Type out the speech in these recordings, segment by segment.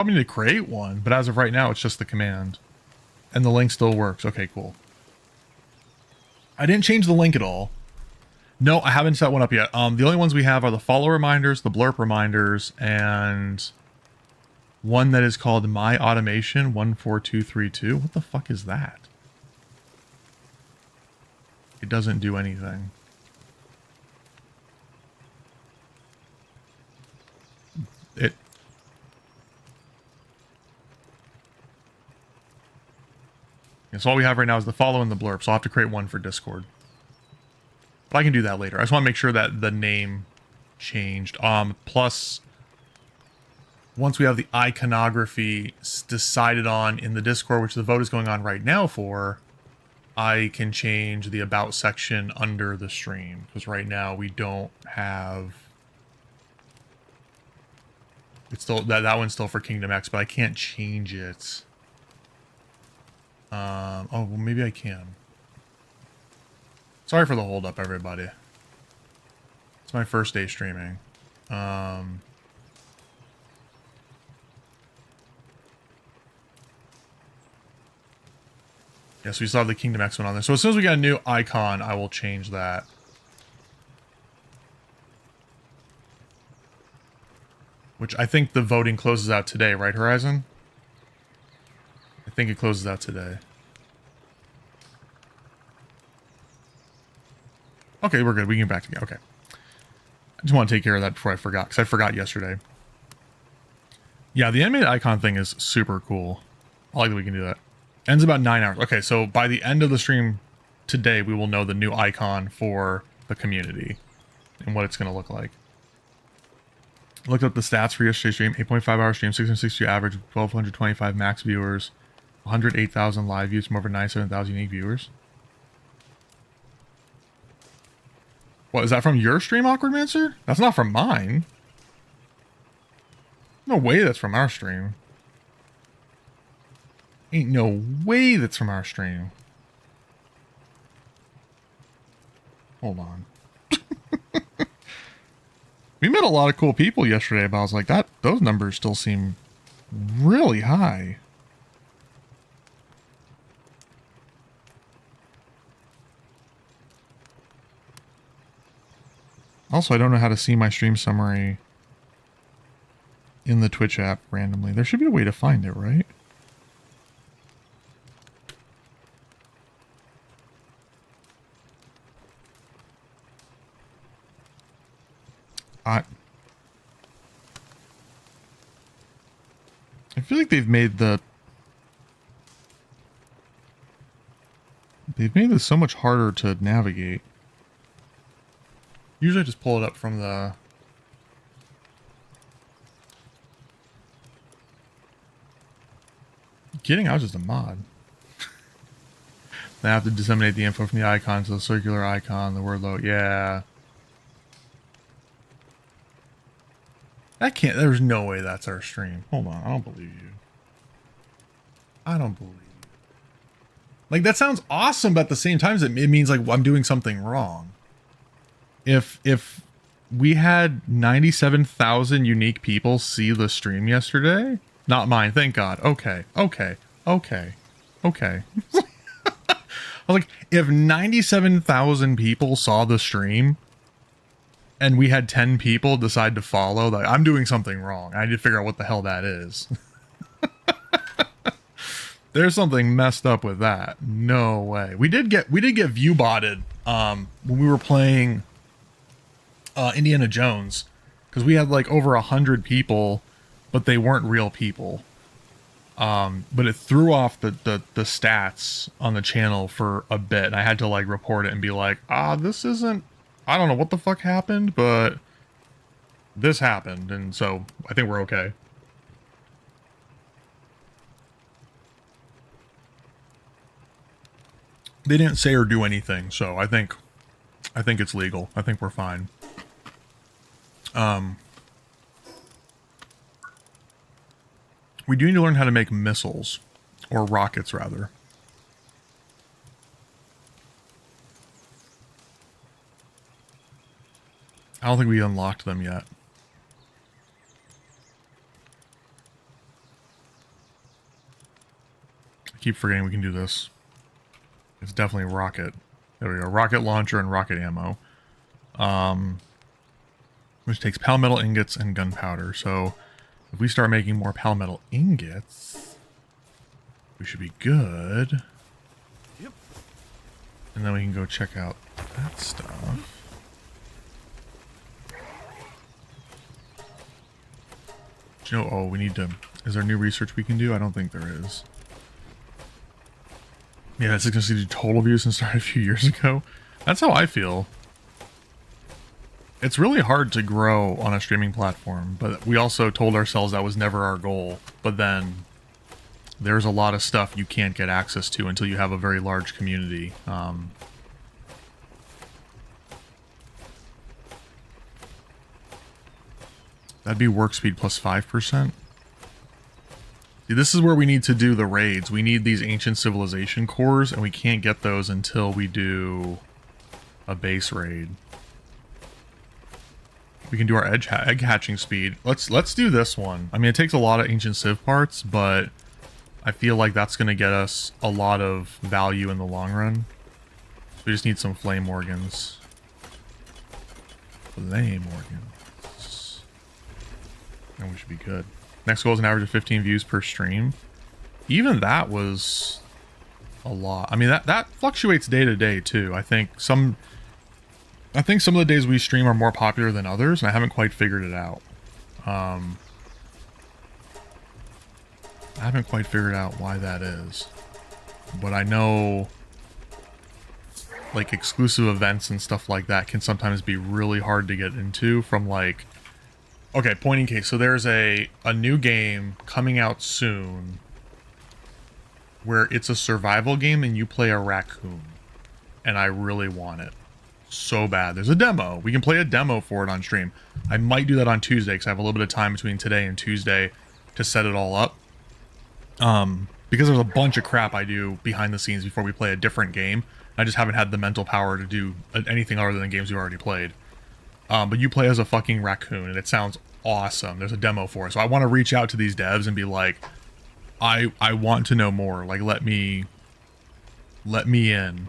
I need to create one, but as of right now, it's just the command. And the link still works. Okay, cool. I didn't change the link at all. No, I haven't set one up yet. The only ones we have are the follow reminders, the blurb reminders, and one that is called My Automation 14232. What the fuck is that? It doesn't do anything. So all we have right now is the follow and the blurb, so I'll have to create one for Discord. But I can do that later. I just want to make sure that the name changed. Plus, once we have the iconography decided on in the Discord, which the vote is going on right now for, I can change the about section under the stream. Because right now we don't have... It's still that one's still for Kingdom X, but I can't change it. Oh, well, maybe I can. Sorry for the hold up, everybody. It's my first day streaming. Yes, we still have the Kingdom X one on there. So as soon as we get a new icon, I will change that. Which I think the voting closes out today, right, Horizon? I think it closes out today. Okay, we're good. We can get back together. Okay. I just want to take care of that before I forgot, because I forgot yesterday. Yeah, the animated icon thing is super cool. I like that we can do that. Ends about 9 hours. Okay, so by the end of the stream today, we will know the new icon for the community and what it's going to look like. Looked up the stats for yesterday's stream. 8.5 hour stream, 660 average, 1,225 max viewers, 108,000 live views from over 97,000 unique viewers. What, is that from your stream, Awkwardmancer? That's not from mine. No way that's from our stream. Ain't no way that's from our stream. Hold on. We met a lot of cool people yesterday, but I was like, those numbers still seem really high. Also, I don't know how to see my stream summary in the Twitch app randomly. There should be a way to find it, right? I feel like they've made this so much harder to navigate. Usually I just pull it up from the... Kidding? I was just a mod. They have to disseminate the info from the icon to the circular icon, the word load. Yeah. That can't... There's no way that's our stream. Hold on. I don't believe you. I don't believe you. Like, that sounds awesome, but at the same time, it means, like, I'm doing something wrong. If we had 97,000 unique people see the stream yesterday... Not mine, thank God. Okay. I was like, if 97,000 people saw the stream and we had 10 people decide to follow, like, I'm doing something wrong. I need to figure out what the hell that is. There's something messed up with that. No way. We did get view botted when we were playing Indiana Jones, because we had like over 100 people, but they weren't real people. But it threw off the stats on the channel for a bit. And I had to like report it and be like, this isn't, I don't know what the fuck happened, but this happened. And so I think we're okay. They didn't say or do anything, so I think it's legal. I think we're fine. We do need to learn how to make missiles, or rockets rather. I don't think we unlocked them yet. keep forgetting we can do this. It's definitely rocket. There we go. Rocket launcher and rocket ammo. Which takes palmetto ingots and gunpowder. So if we start making more palmetto ingots, we should be good. Yep. And then we can go check out that stuff. You know, oh, we need to... Is there new research we can do? I don't think there is. Yeah, it's going to do total views and started a few years ago. That's how I feel. It's really hard to grow on a streaming platform, but we also told ourselves that was never our goal. But then there's a lot of stuff you can't get access to until you have a very large community. That'd be work speed plus 5%. See, this is where we need to do the raids. We need these ancient civilization cores, and we can't get those until we do a base raid. We can do our egg hatching speed. Let's do this one. I mean, it takes a lot of ancient civ parts, but I feel like that's going to get us a lot of value in the long run. So we just need some flame organs. Flame organs. And we should be good. Next goal is an average of 15 views per stream. Even that was a lot. I mean, that fluctuates day to day too. I think some of the days we stream are more popular than others, and I haven't quite figured it out. I haven't quite figured out why that is. But I know like exclusive events and stuff like that can sometimes be really hard to get into from like... Okay, point in case. So there's a new game coming out soon where it's a survival game and you play a raccoon. And I really want it. So bad. There's a demo. We can play a demo for it on stream. I might do that on Tuesday because I have a little bit of time between today and Tuesday to set it all up. Because there's a bunch of crap I do behind the scenes before we play a different game. I just haven't had the mental power to do anything other than games we've already played. But you play as a fucking raccoon and it sounds awesome. There's a demo for it. So I want to reach out to these devs and be like, I want to know more. Like, let me in.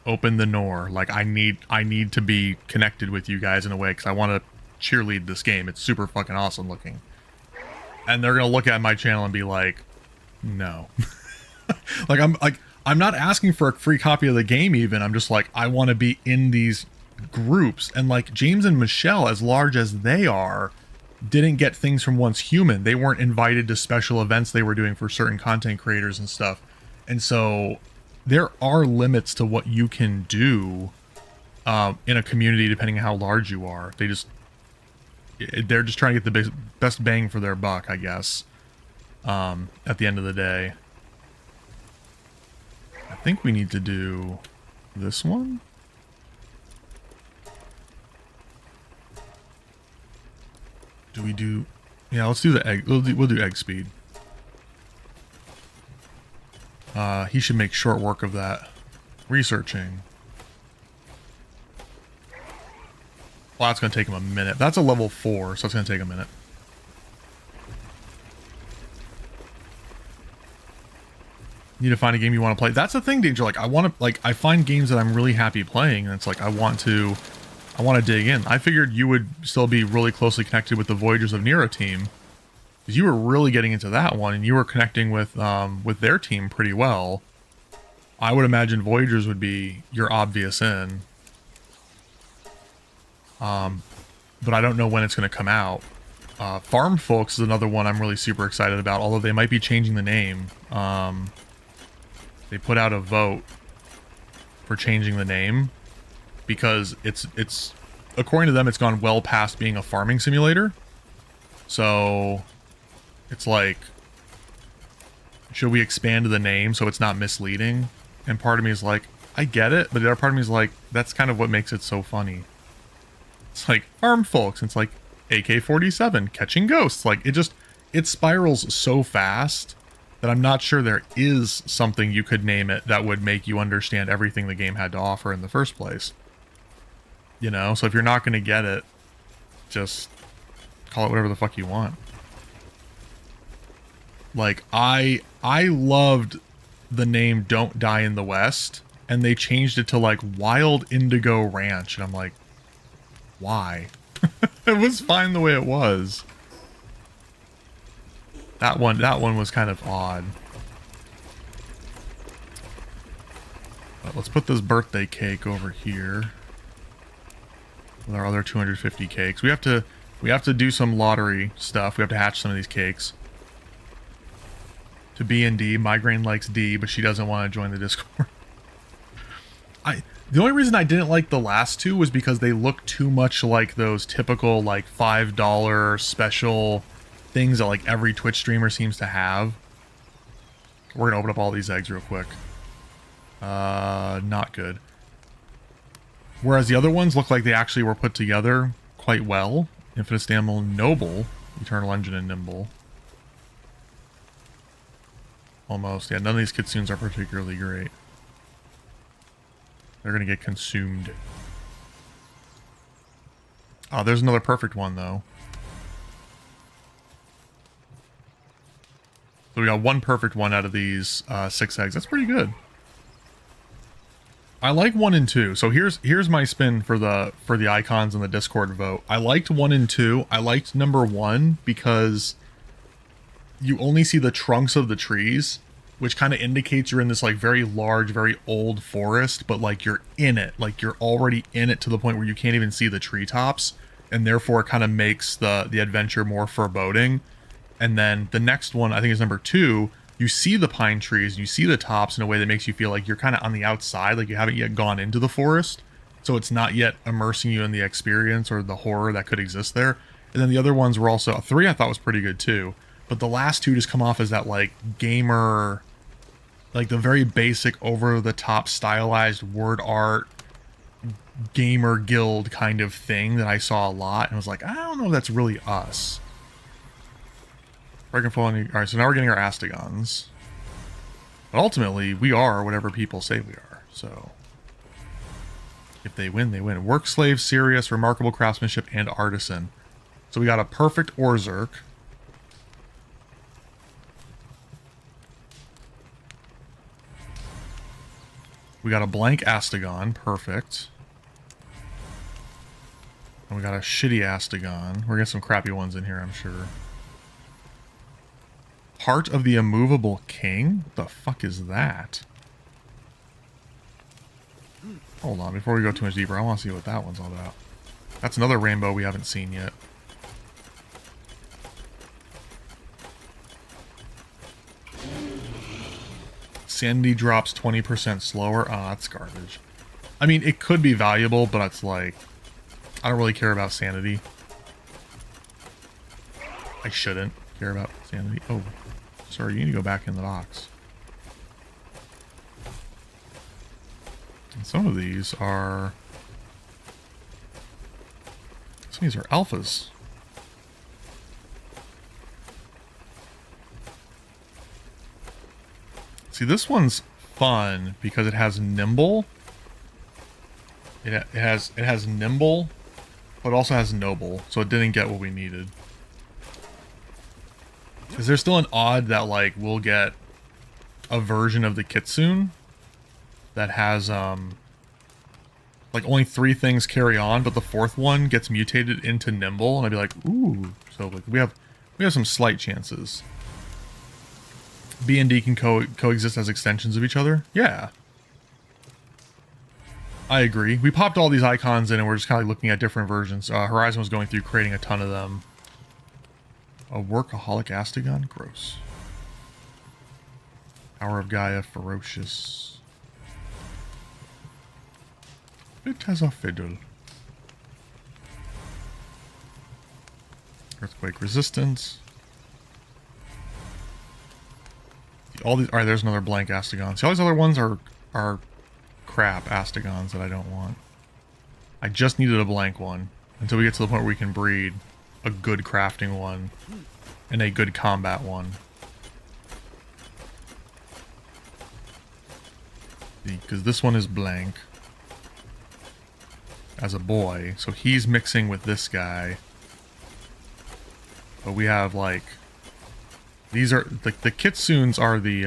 Open the door. Like, I need to be connected with you guys in a way because I want to cheerlead this game. It's super fucking awesome looking. And they're gonna look at my channel and be like, no. I'm not asking for a free copy of the game even. I'm just like, I want to be in these groups. And like James and Michelle, as large as they are, didn't get things from Once Human. They weren't invited to special events they were doing for certain content creators and stuff. And so there are limits to what you can do in a community depending on how large you are. They're just trying to get the best bang for their buck, I guess, at the end of the day. I think we need to do this one. Do we do... Yeah, let's do the egg. We'll do egg speed. He should make short work of that. Researching. Well, that's going to take him a minute. That's a level 4, so it's going to take a minute. Need to find a game you want to play. That's the thing, Danger. Like, I find games that I'm really happy playing, and it's like, I want to dig in. I figured you would still be really closely connected with the Voyagers of Nero team. Because you were really getting into that one, and you were connecting with their team pretty well. I would imagine Voyagers would be your obvious in. But I don't know when it's going to come out. Farm Folks is another one I'm really super excited about, although they might be changing the name. They put out a vote for changing the name because it's according to them, it's gone well past being a farming simulator. So it's like, should we expand the name so it's not misleading? And part of me is like, I get it, but the other part of me is like, that's kind of what makes it so funny. It's like Farm Folks. It's like AK-47 catching ghosts. Like it spirals so fast that I'm not sure there is something you could name it that would make you understand everything the game had to offer in the first place. You know, so if you're not going to get it, just call it whatever the fuck you want. Like I loved the name Don't Die in the West, and they changed it to like Wild Indigo Ranch, and I'm like, why? It was fine the way it was. That one was kind of odd. But let's put this birthday cake over here with our other 250 cakes. We have to do some lottery stuff. We have to hatch some of these cakes. To B and D, Migraine likes D, but she doesn't want to join the Discord. The only reason I didn't like the last two was because they look too much like those typical like $5 special things that like every Twitch streamer seems to have. We're gonna open up all these eggs real quick. Not good. Whereas the other ones look like they actually were put together quite well. Infinite Stamina, Noble, Eternal Engine, and Nimble. Almost. Yeah, none of these kitsunes are particularly great. They're going to get consumed. Oh, there's another perfect one, though. So we got one perfect one out of these 6 eggs. That's pretty good. I like 1 and 2. So here's my spin for the icons in the Discord vote. I liked 1 and 2. I liked number 1 because you only see the trunks of the trees, which kind of indicates you're in this like very large, very old forest, but like you're in it, like you're already in it to the point where you can't even see the treetops, and therefore it kind of makes the adventure more foreboding. And then the next one, I think is number 2, you see the pine trees, you see the tops in a way that makes you feel like you're kind of on the outside, like you haven't yet gone into the forest, so it's not yet immersing you in the experience or the horror that could exist there. And then the other ones were also 3 I thought was pretty good too, but the last 2 just come off as that like gamer, like the very basic over-the-top stylized word art gamer guild kind of thing that I saw a lot, and I was like, I don't know if that's really us. Alright, so now we're getting our Astigons. But ultimately, we are whatever people say we are, so if they win, they win. Work slave, serious, remarkable craftsmanship, and artisan. So we got a perfect Orzerk. We got a blank Astigon, perfect. And we got a shitty Astigon. We're getting some crappy ones in here, I'm sure. Heart of the Immovable King? What the fuck is that? Hold on, before we go too much deeper, I want to see what that one's all about. That's another rainbow we haven't seen yet. Sandy drops 20% slower. Ah, that's garbage. I mean, it could be valuable, but it's like, I don't really care about sanity. I shouldn't care about sanity. Oh, sorry, you need to go back in the box. And some of these are alphas. See, this one's fun because it has nimble. It has nimble, but also has noble, so it didn't get what we needed. Is there still an odd that like we'll get a version of the Kitsune that has like only 3 things carry on, but the 4th one gets mutated into nimble, and I'd be like, ooh. So like we have some slight chances. B and D can coexist as extensions of each other? Yeah. I agree. We popped all these icons in and we're just kind of looking at different versions. Horizon was going through creating a ton of them. A workaholic Astigon? Gross. Hour of Gaia, ferocious. It has a fiddle. Earthquake resistance. All these. All right, there's another blank Astigon. See, all these other ones are crap Astigons that I don't want. I just needed a blank one until we get to the point where we can breed a good crafting one and a good combat one. Because this one is blank as a boy, so he's mixing with this guy. But we have like, these are like the Kitsunes are the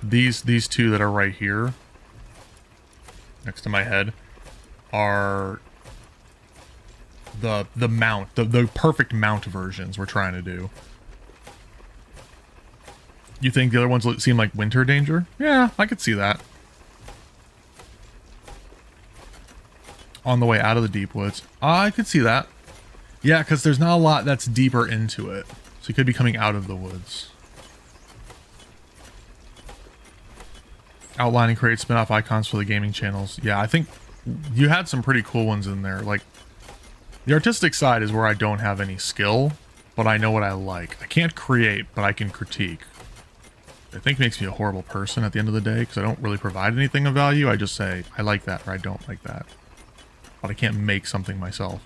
These two that are right here, next to my head, are the mount, the perfect mount versions we're trying to do. You think the other ones seem like winter danger? Yeah, I could see that. On the way out of the deep woods. I could see that. Yeah, because there's not a lot that's deeper into it. So you could be coming out of the woods. Outline and create spin-off icons for the gaming channels. Yeah, I think you had some pretty cool ones in there. Like, the artistic side is where I don't have any skill, but I know what I like. I can't create, but I can critique. I think makes me a horrible person at the end of the day, because I don't really provide anything of value. I just say, I like that, or I don't like that. But I can't make something myself.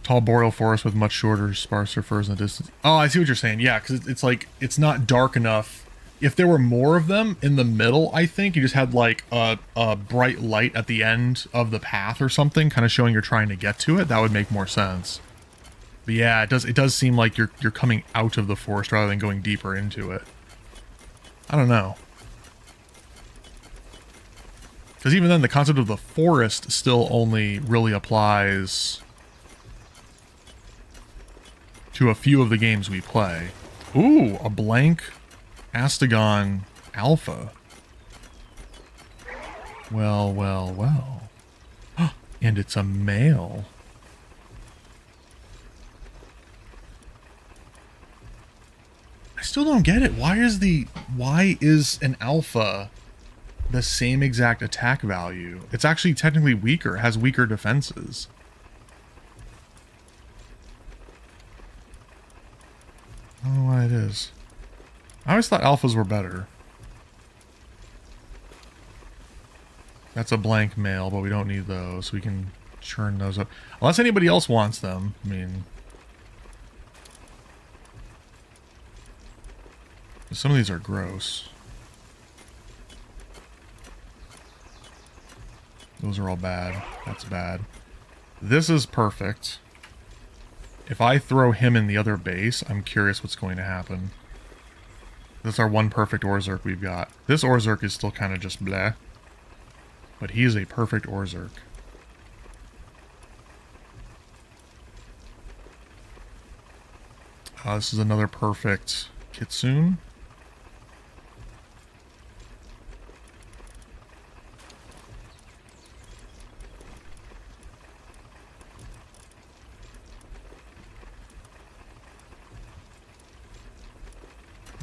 Tall boreal forest with much shorter, sparser firs in the distance. Oh, I see what you're saying. Yeah, because it's like, it's not dark enough. If there were more of them in the middle, I think you just had like a bright light at the end of the path or something, kind of showing you're trying to get to it. That would make more sense. But yeah, it does seem like you're coming out of the forest rather than going deeper into it. I don't know. Because even then, the concept of the forest still only really applies to a few of the games we play. Ooh, a blank Astagon Alpha. Well, well, well. And it's a male. I still don't get it. Why is an alpha the same exact attack value? It's actually technically weaker. It has weaker defenses. I don't know why it is. I always thought alphas were better. That's a blank male, but we don't need those. We can churn those up. Unless anybody else wants them. I mean... some of these are gross. Those are all bad. That's bad. This is perfect. If I throw him in the other base, I'm curious what's going to happen. That's our one perfect Orzhirk we've got. This Orzhirk is still kind of just bleh. But he is a perfect Orzhirk. This is another perfect Kitsune.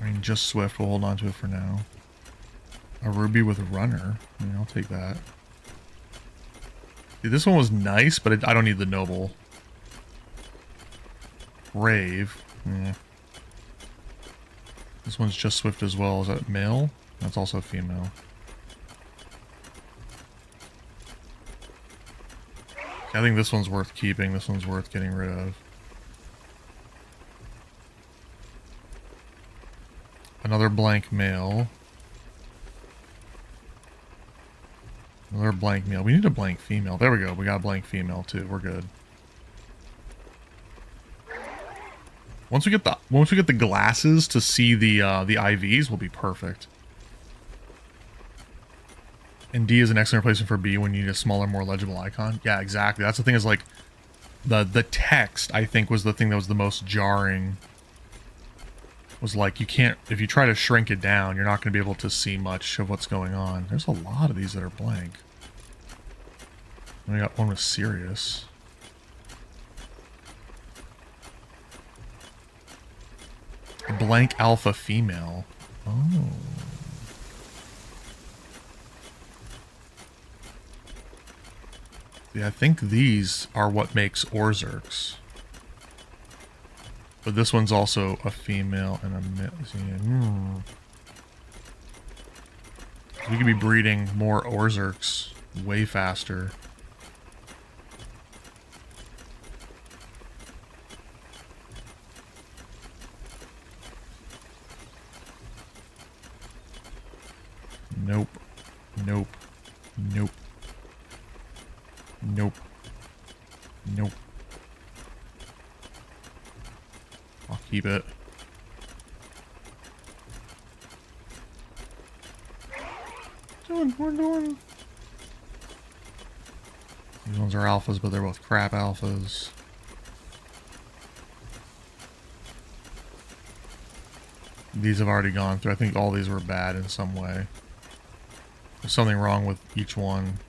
I mean, just Swift. We'll hold on to it for now. A Ruby with a Runner. I mean, I'll take that. See, this one was nice, but I don't need the Noble. Rave. Yeah. This one's just Swift as well. Is that male? That's also female. I think this one's worth keeping. This one's worth getting rid of. Another blank male. Another blank male. We need a blank female. There we go. We got a blank female too. We're good. Once we get the glasses to see the IVs, we'll be perfect. And D is an excellent replacement for B when you need a smaller, more legible icon. Yeah, exactly. That's the thing, is like the text, I think, was the thing that was the most jarring. Was like, you can't, if you try to shrink it down, you're not going to be able to see much of what's going on. There's a lot of these that are blank. And we got one with Sirius. A blank alpha female. Oh. Yeah, I think these are what makes Orzhirks. But this one's also a female and a male. We could be breeding more Orzhirks way faster. Nope. Nope. Nope. Nope. Nope. I'll keep it. doing? We're doing. These ones are alphas, but they're both crap alphas. These have already gone through. I think all these were bad in some way. There's something wrong with each one.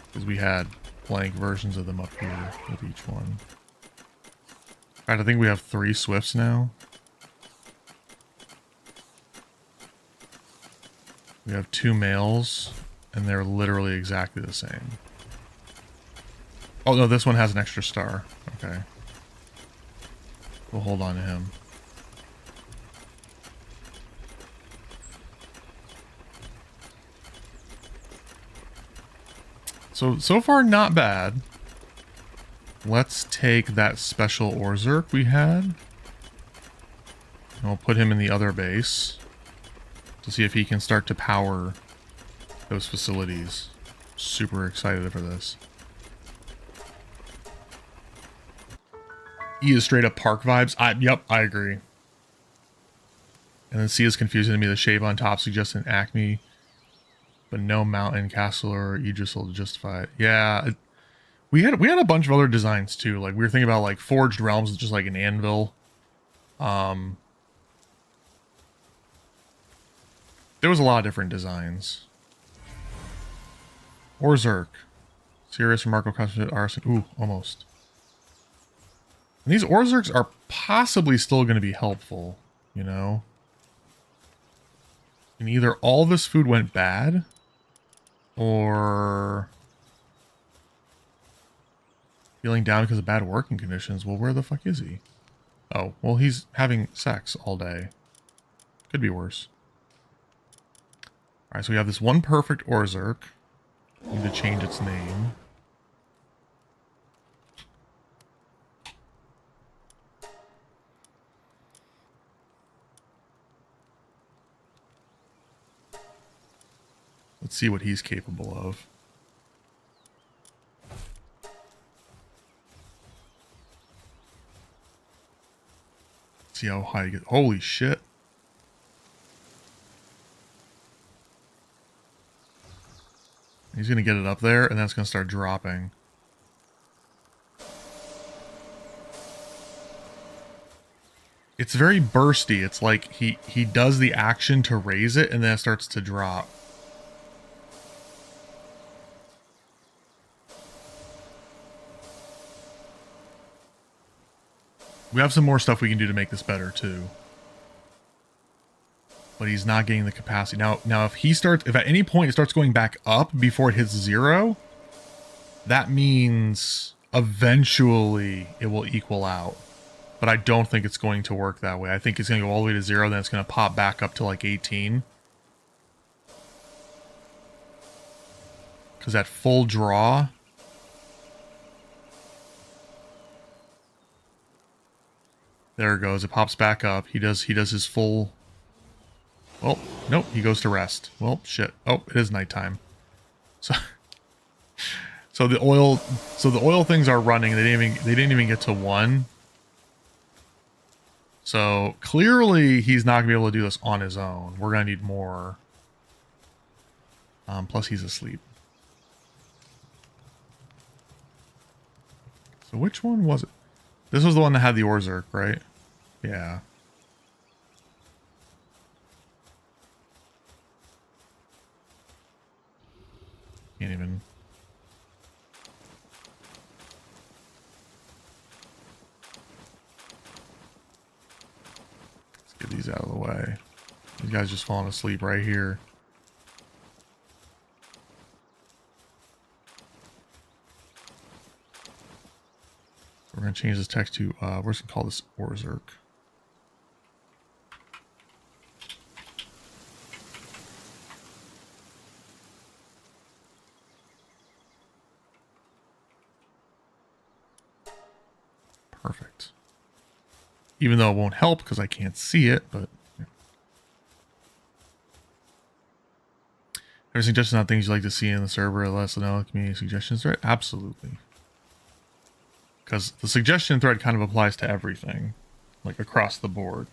Because we had blank versions of them up here with each one. Alright, I think we have 3 Swifts now. We have 2 males, and they're literally exactly the same. Oh no, this one has an extra star. Okay. We'll hold on to him. So far not bad. Let's take that special Orzerk we had. And we'll put him in the other base to see if he can start to power those facilities. Super excited for this. E is straight up park vibes. Yep, I agree. And then C is confusing to me. The shape on top suggests an Acme, but no mountain, castle, or Idris will justify it. Yeah, we had a bunch of other designs too. Like we were thinking about like Forged Realms, just like an anvil. There was a lot of different designs. Orzerk, Sirius, Marco, Concentrate, Arson. Ooh, almost. And these Orzerks are possibly still going to be helpful, you know? And either all this food went bad, or feeling down because of bad working conditions. Well, where the fuck is he? Oh, well, he's having sex all day. Could be worse. Alright, so we have this one perfect Orzerk. Need to change its name. Let's see what he's capable of. See how high he gets. Holy shit. He's going to get it up there, and then it's going to start dropping. It's very bursty. It's like he does the action to raise it, and then it starts to drop. We have some more stuff we can do to make this better, too. But he's not getting the capacity. Now if at any point it starts going back up before it hits 0, that means eventually it will equal out. But I don't think it's going to work that way. I think it's going to go all the way to 0, then it's going to pop back up to like 18. Because at full draw... There it goes. It pops back up. He does his full... Well, nope. He goes to rest. Well, shit. Oh, it is nighttime. So the oil things are running. They didn't even get to 1. So clearly he's not gonna be able to do this on his own. We're gonna need more. Plus he's asleep. So which one was it? This was the one that had the Orzerk, right? Yeah. Can't even... Let's get these out of the way. These guys just falling asleep right here. We're going to change this text to, we're just going to call this Orzerk. Perfect. Even though it won't help because I can't see it, but... Yeah. Ever suggestions on things you'd like to see in the server? Let us know. Community suggestions, right? Absolutely. Because the suggestion thread kind of applies to everything. like across the board.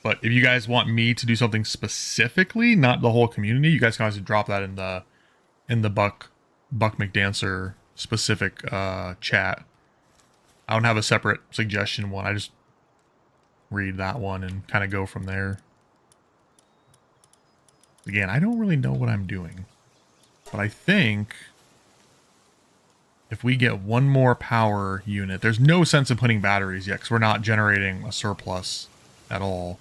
But if you guys want me to do something specifically, not the whole community, you guys can always drop that in the Buck McDancer specific chat. I don't have a separate suggestion one. I just read that one and kind of go from there. Again, I don't really know what I'm doing, but I think if we get one more power unit, there's no sense in putting batteries yet because we're not generating a surplus at all.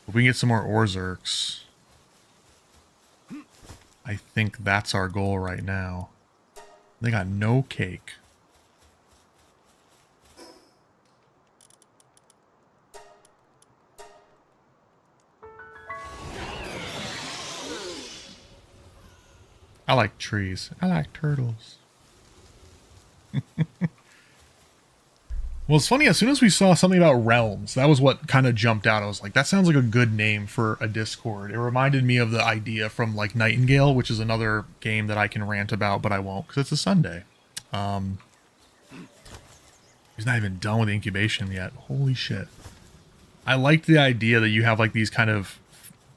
If we can get some more Orzerks, I think that's our goal right now. They got no cake. I like trees. I like turtles. Well, it's funny, as soon as we saw something about realms, that was what kind of jumped out. I was like, that sounds like a good name for a Discord. It reminded me of the idea from like Nightingale, which is another game that I can rant about, but I won't because it's a Sunday. He's not even done with the incubation yet. Holy shit. I liked the idea that you have like these kind of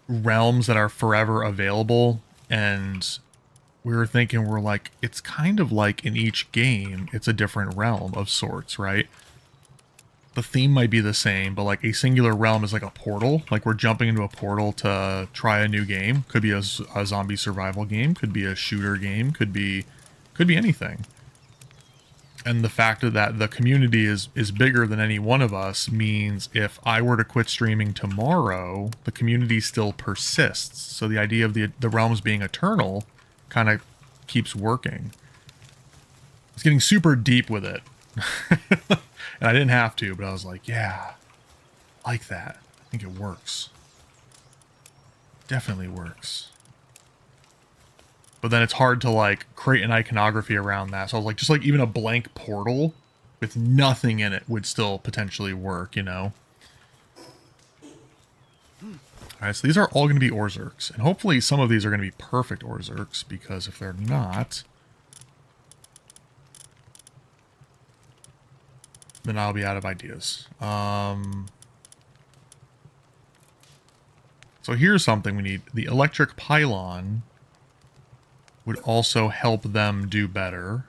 realms that are forever available, and we were thinking, we're like, it's kind of like in each game, it's a different realm of sorts, right? The theme might be the same, but like a singular realm is like a portal. Like we're jumping into a portal to try a new game. Could be a zombie survival game, could be a shooter game, could be anything. And the fact that the community is bigger than any one of us means if I were to quit streaming tomorrow, the community still persists. So the idea of the realms being eternal kind of keeps working. It's getting super deep with it. And I didn't have to, but I was like, yeah, I like that. I think it works. Definitely works. But then it's hard to like create an iconography around that. So I was like, just like even a blank portal with nothing in it would still potentially work, you know? Alright, so these are all going to be Orzerks. And hopefully some of these are going to be perfect Orzerks, because if they're not, then I'll be out of ideas. So here's something we need. The electric pylon would also help them do better.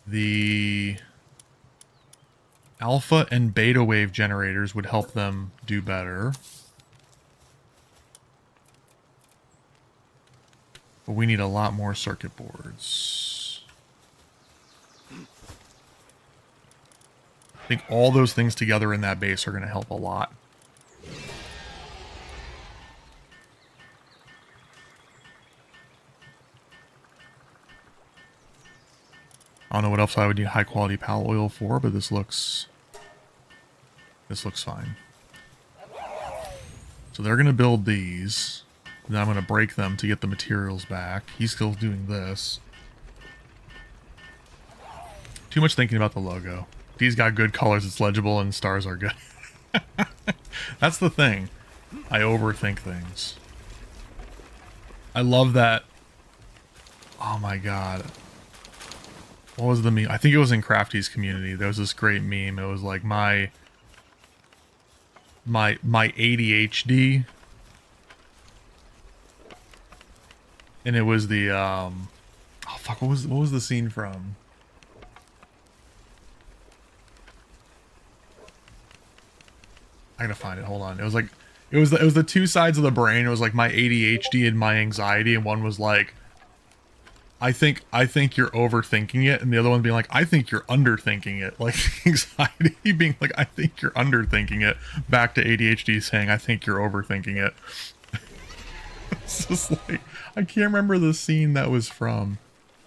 The alpha and beta wave generators would help them do better. But we need a lot more circuit boards. I think all those things together in that base are going to help a lot. I don't know what else I would need high quality pallet oil for, but this looks fine. So they're going to build these. And then I'm going to break them to get the materials back. He's still doing this. Too much thinking about the logo. These got good colors, it's legible, and stars are good. That's the thing. I overthink things. I love that. Oh my god. What was the meme? I think it was in Crafty's community. There was this great meme. It was like my ADHD. And it was the oh fuck, what was the scene from? I gotta find it. Hold on. It was like it was the two sides of the brain. It was like my ADHD and my anxiety, and one was like, I think you're overthinking it, and the other one being like, I think you're underthinking it. Like anxiety being like, I think you're underthinking it. Back to ADHD saying, I think you're overthinking it. It's just like, I can't remember the scene that was from.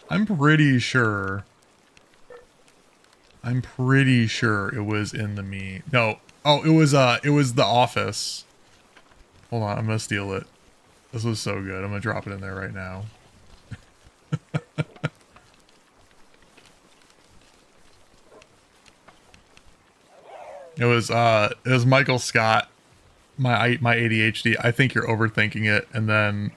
I'm pretty sure it was in the meme. No. Oh, it was The Office. Hold on, I'm gonna steal it. This was so good. I'm gonna drop it in there right now. It was Michael Scott, my ADHD. I think you're overthinking it, and then